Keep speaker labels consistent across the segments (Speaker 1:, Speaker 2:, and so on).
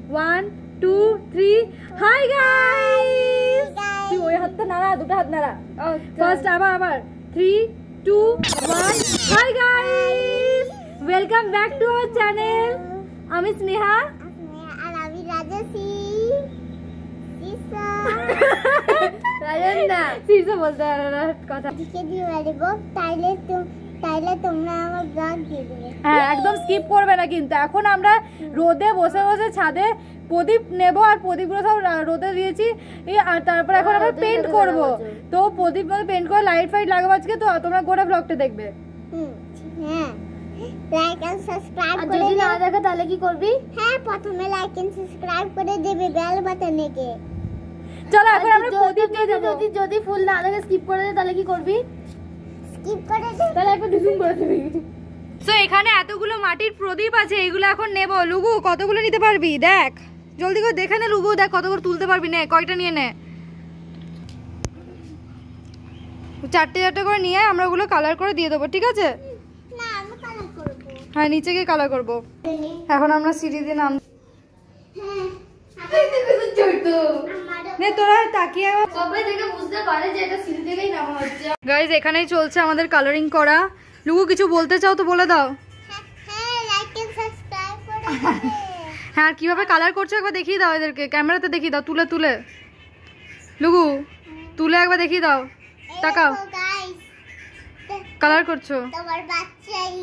Speaker 1: 1 2 3 hi guys তুই ওই হাতটা নাড়া দুটো হাত নাড়া ফার্স্ট আবার 3 2 1 hi guys welcome back to our channel আমি স্নেহা
Speaker 2: আর আমি রাজশ্রী
Speaker 1: রাজেন্দা সিসা বলতে কথা
Speaker 2: দিকে দিয়ে বলবো তাইলে তোমরা আমার ব্লগ দিয়ে দেবে
Speaker 1: হ্যাঁ একদম স্কিপ করবে না কিন্তু এখন আমরা রোদে বসে বসে ছাদে প্রদীপ নেব আর প্রদীপগুলো সব রোদে দিয়েছি আর তারপর এখন আমরা পেইন্ট করব তো প্রদীপ পেইন্ট করে লাইট ফাইট লাগাবো আজকে তো তোমরা গোটা ব্লগটা দেখবে
Speaker 2: হ্যাঁ লাইক এন্ড সাবস্ক্রাইব করে যদি না দেখো তাহলে কি করবি হ্যাঁ প্রথমে লাইক এন্ড সাবস্ক্রাইব করে দেবে বেল বাটনে কে
Speaker 1: চলো এখন আমরা প্রদীপ দিয়ে দেব
Speaker 2: যদি ফুল না দেখে স্কিপ করে দে তাহলে কি করবি স্কিপ করে দে তাহলে একবার জুম করে দিবি
Speaker 1: সো এখানে এতগুলো মাটির প্রদীপ আছে এগুলো এখন নেব লুগু কতগুলো নিতে পারবি দেখ জলদি করে দেখে নে লুগু দেখ কতগুলো তুলতে পারবি নে কয়টা নিয়ে নে চারটে করে নিয়ে আমরা ওগুলো কালার করে দিয়ে দেবো ঠিক আছে
Speaker 2: না আমি কালার করব
Speaker 1: হ্যাঁ নিচে গিয়ে কালার করব এখন আমরা সিঁড়ি দিয়ে নাম
Speaker 2: হ্যাঁ
Speaker 1: নে তোরা তাকিয়ে
Speaker 2: সবাই দেখে বুঝতে পারে যে এটা সিঁড়ি থেকেই নামা হচ্ছে
Speaker 1: গাইস এখানেই চলছে আমাদের কালারিং করা লুগু কিছু বলতে চাও তো বলে দাও
Speaker 2: হ্যাঁ লাইক এন্ড সাবস্ক্রাইব করে
Speaker 1: হ্যাঁ কিভাবে কালার করছো একবার দেখিয়ে দাও এদেরকে ক্যামেরাতে দেখিয়ে দাও তুলে তুলে লুগু তুলে একবার দেখিয়ে দাও তাকাও
Speaker 2: গাইস
Speaker 1: কালার করছো
Speaker 2: তোমার বাচ্চা এই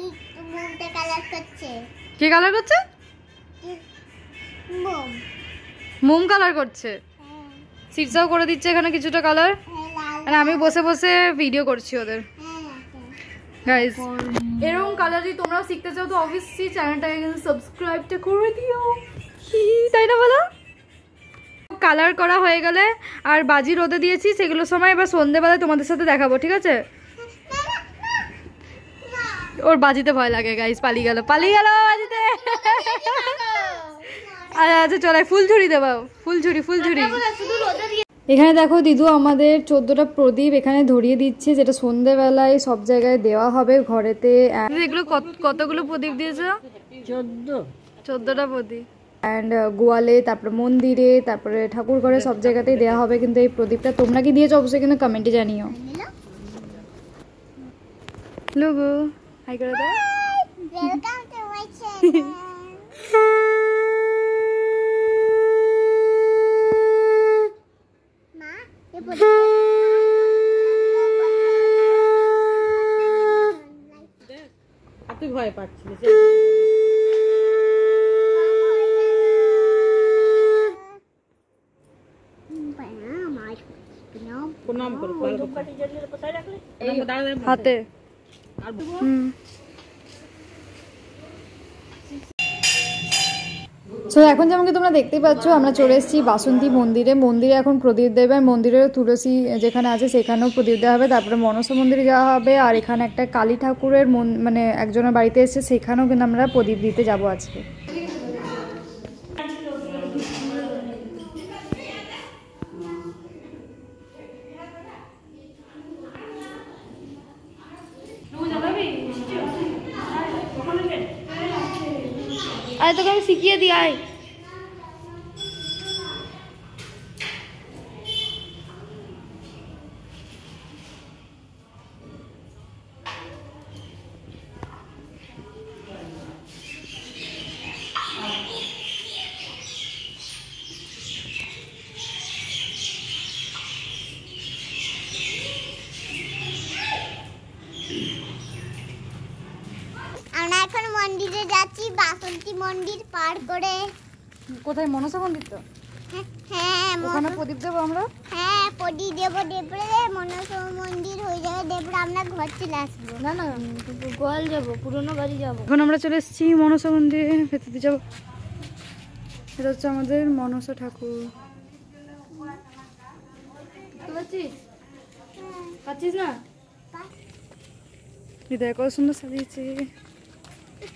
Speaker 2: মোমটা কালার করছে
Speaker 1: কে কালার করছে
Speaker 2: মোম
Speaker 1: মোম কালার করছে সিটসাও করে দিচ্ছে এখানে কিছুটা কালার আর আমি বসে বসে ভিডিও করছি ওদের গাইস এরকম কালার যদি তোমরাও শিখতে চাও তো অবশ্যই চ্যানেলটাকে কিন্তু সাবস্ক্রাইবটা করে দিও তাই না বলো কালার করা হয়ে গেলে আর বাজি রোদে দিয়েছি সেগুলো সময় এবার সন্ধ্যেবেলায় তোমাদের সাথে দেখাবো ঠিক আছে ওর বাজিতে ভয় লাগে গাইস পালিয়ে গেল বাজিতে আচ্ছা চলো ফুলঝুরি দেবো ফুলঝুরি এখানে দেখো দিদু আমাদের 14টা প্রদীপ এখানে ধরিয়ে দিচ্ছে যেটা সন্ধ্যেবেলায় সব জায়গায় দেওয়া হবে ঘরেতে এগুলো কতগুলো প্রদীপ দিয়েছো 14টা প্রদীপ অ্যান্ড গোয়ালে তারপরে মন্দিরে তারপরে ঠাকুর ঘরে সব জায়গাতেই দেওয়া হবে কিন্তু এই প্রদীপটা তোমরা কি দিয়েছো অবশ্যই কিন্তু কমেন্টে জানিও লুগু হাই করে দাও
Speaker 2: ওয়েলকাম টু মাই চ্যানেল
Speaker 3: তুই ভয় পাচ্ছিস
Speaker 1: হাতে সো এখন যেমন তোমরা দেখতেই পাচ্ছ আমরা চলে এসেছি বাসন্তী মন্দিরে এখন প্রদীপ দেবে মন্দিরে তুলসী যেখানে আছে সেখানেও প্রদীপ দেওয়া হবে তারপরে মনসা মন্দিরে যাওয়া হবে আর এখানে একটা কালী ঠাকুরের মানে একজনের বাড়িতে এসে সেখানেও কিন্তু আমরা প্রদীপ দিতে যাবো আজকে আরে তোকে আমি শিখিয়ে দিই আয়
Speaker 2: আমরা এখন মন্দিরে যাচ্ছি বাসন্তী মন্দির পার করে
Speaker 1: কোথায় মনসা মন্দির তো
Speaker 2: হ্যাঁ
Speaker 1: ওখানে প্রদীপ দেবো আমরা
Speaker 2: হ্যাঁ প্রদীপ দেবো দেবরে মনসা মন্দির হয়ে যাবে দেবরে আমরা ঘর চলে আসবো
Speaker 1: না
Speaker 2: গোয়াল যাবো পুরনো বাড়ি যাবো
Speaker 1: এখন আমরা চলে এসেছি মনসা মন্দিরে ভেতরে যাবো এটা হচ্ছে আমাদের মনসা ঠাকুর পাচ্ছিস না হৃদয় কত সুন্দর সাজিয়েছে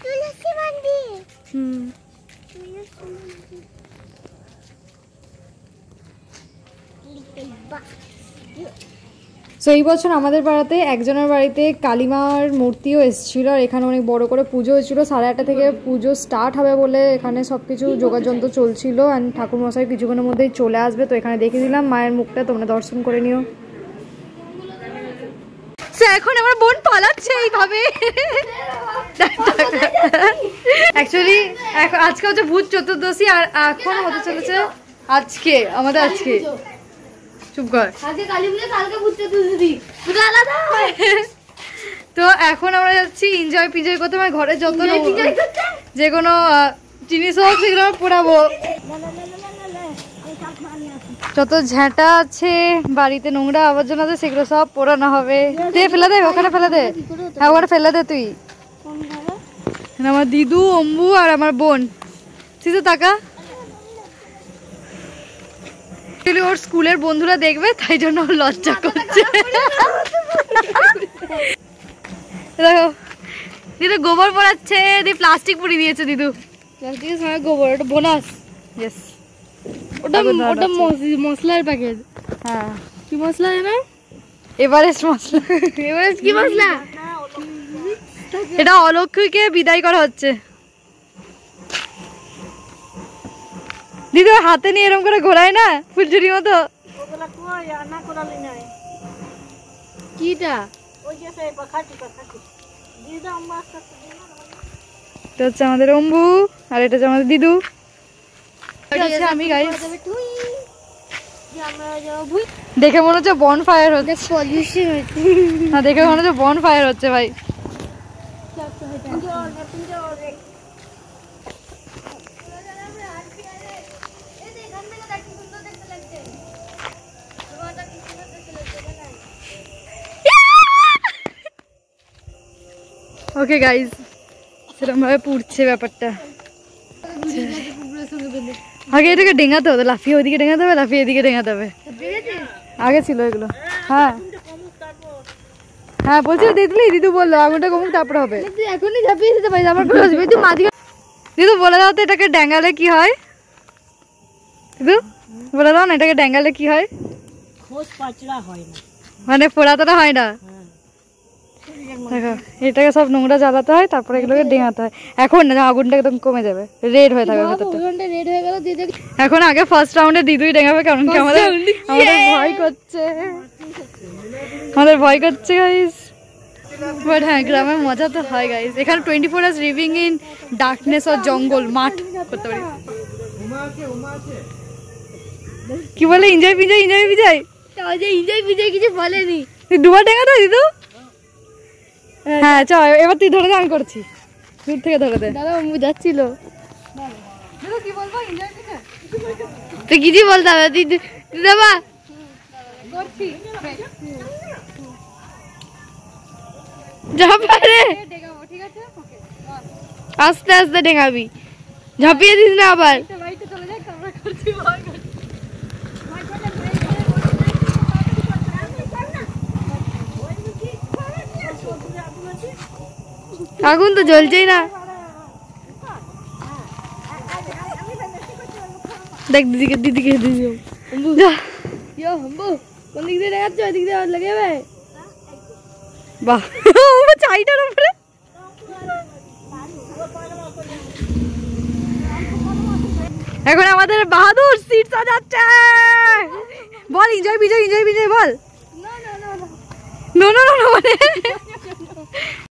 Speaker 2: তুলসী মন্দির
Speaker 1: সো সো এই বছর আমাদের পাড়াতে একজনের বাড়িতে কালীমার মূর্তিও এসেছিল, আর এখানে অনেক বড় করে পুজো হয়েছিল। 8:30 থেকে পুজো স্টার্ট হবে বলে এখানে সব কিছু যোগাযন্ত্র চলছিল, অ্যান্ড ঠাকুরমশাই কিছুক্ষণের মধ্যেই চলে আসবে। তো এখানে দেখে দিলাম মায়ের মুখটা, তোমরা দর্শন করে নিও। এখন আমার বোন পালাচ্ছে এইভাবে। অ্যাকচুয়ালি আজকে হচ্ছে ভূত চতুর্দশী, আর এখন হতে চলেছে আজকে আমাদের আজকে চুপ কর তো এখন আমরা যাচ্ছি এনজয় পিজয় করতে। আমার ঘরে যত যে কোনো জিনিস হোক সেগুলো পোড়াবো, যত ঝাঁটা আছে বাড়িতে নোংরা আবর্জনা আছে সেগুলো সব পোড়ানো হবে। তুই ফেলে দে, ওখানে ফেলে দে। হ্যাঁ ওখানে ফেলে দে তুই। আমার দিদু, অম্বু আর আমার বোন। সিধু টাকা ওর স্কুলের বন্ধুরা দেখবে, তাই জন্য ওর লজ্জা করছে। দেখো দিদু গোবর পোড়াচ্ছে, দি প্লাস্টিক পুড়িয়ে দিয়েছে দিদু। প্লাস্টিকের সময় গোবর, ওটা বোনাস। ইয়েস, ওটা মশলার প্যাকেট। হ্যাঁ কি মশলা জানো? এভারেস্ট মশলা। এভারেস্ট কি মশলা? এটা অলক্ষীকে বিদায় করা হচ্ছে। দিদি হাতে নিয়ে এরকম করে ঘোরায় না ফুলঝুরির মতো। কিটা? এটা হচ্ছে আমাদের অম্বু, আর এটা হচ্ছে আমাদের দিদু। আমি গাইস দেখে মনে হচ্ছে বন ফায়ার হচ্ছে। না দেখে মনে হচ্ছে বন ফায়ার হচ্ছে ভাই। ওকে গাইস, সেরকম ভাবে পুড়ছে ব্যাপারটা। আগে এটাকে ডেঙাতে হতো, লাফিয়ে ওইদিকে ডেঙাতে হবে, লাফিয়ে এদিকে ডেঙাতে হবে। আগে ছিল এগুলো। হ্যাঁ হ্যাঁ বলছি দিদি, দিদু বললো আগুনটা কমুক তারপরে হবে। এখনই ঝাঁপিয়ে দিতে পারি, আমার কোনো অসুবিধা। তুই মাঝখানে দিদু বলে দাও তো এটাকে ডেঙ্গালে কি হয়? দিদু বলে দাও না এটাকে ডেঙ্গালে কি হয়? মানে পোড়াতোটা হয় না। দেখো এটাকে সব নোংরা জ্বালাতে হয়, তারপরে এগুলোকে ডেঙাতে হয়। এখন না, আগুনটা একদম কমে যাবে, রেড হয়ে থাকবে ভেতরটা। এখন আগে ফার্স্ট রাউন্ডে দিদুই ডেঙাবে, কারণ কি আমাদের ভয় করছে, আমাদের ভয় করছে গাইস। বাট হ্যাঁ গ্রামে মজা তো হয় গাইস। এখানে 24 hours লিভিং ইন ডার্কনেস আর জঙ্গল মাঠ করতে পারি। কি বলে এনজয় পিজয়, এনজয় পিজয়, এনজয় পিজয় কিছু বলেনি। দুবার ডেঙাতে দিদু। হ্যাঁ চল এবার তুই ধরে দে, আমি করছি, দূর থেকে ধরে দে। দাদা আমি যাচ্ছিল, তুই কিছু বলতে হবে দাদা। যা পারে আস্তে আস্তে ডেঙাবি, ঝাঁপিয়ে দিস না আবার। আগুন তো জ্বলছেই না। দেখ দিদিকে, দিদিকে দিদি কোন দিক দিয়ে দেখাচ্ছ? ওই দিক দিয়ে লেগে যাবে। বাহ চাইটার উপরে এখন আমাদের বাহাদুর সিট সাজাচ্ছে। বল এনজয় বিজয়, এনজয় বিজয় বল। নো নো নো মানে